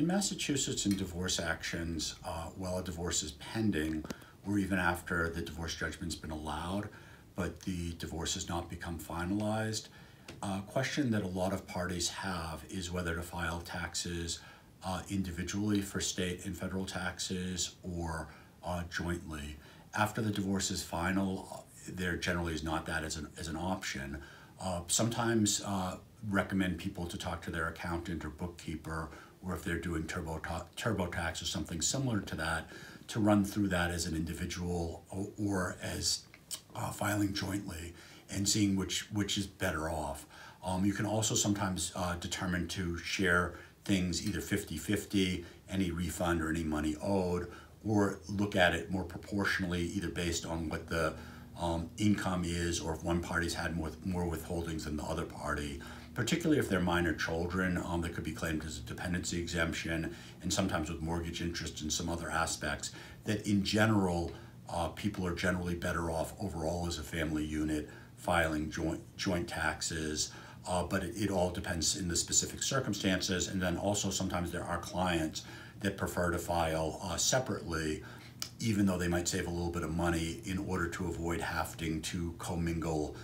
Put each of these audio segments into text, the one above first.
In Massachusetts, in divorce actions, while a divorce is pending, or even after the divorce judgment's been allowed, but the divorce has not become finalized, a question that a lot of parties have is whether to file taxes individually for state and federal taxes or jointly. After the divorce is final, there generally is not that as an option. Sometimes recommend people to talk to their accountant or bookkeeper, or if they're doing TurboTax or something similar to that, to run through that as an individual or as filing jointly and seeing which is better off. You can also sometimes determine to share things either 50-50, any refund or any money owed, or look at it more proportionally, either based on what the income is, or if one party's had more withholdings than the other party. Particularly if they're minor children, that could be claimed as a dependency exemption, and sometimes with mortgage interest and some other aspects, that in general, people are generally better off overall as a family unit filing joint taxes, but it all depends in the specific circumstances. And then also sometimes there are clients that prefer to file separately, even though they might save a little bit of money in order to avoid having to commingle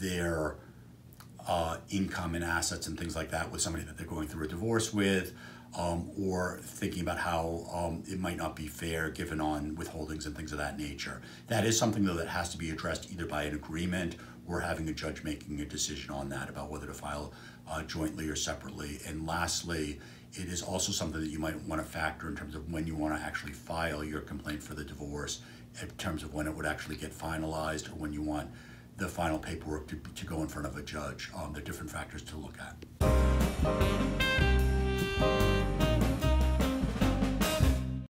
their income and assets and things like that with somebody that they're going through a divorce with, or thinking about how it might not be fair given on withholdings and things of that nature. That is something, though, that has to be addressed either by an agreement or having a judge making a decision on that about whether to file jointly or separately. And lastly, it is also something that you might want to factor in terms of when you want to actually file your complaint for the divorce, in terms of when it would actually get finalized or when you want the final paperwork to go in front of a judge. There are different factors to look at.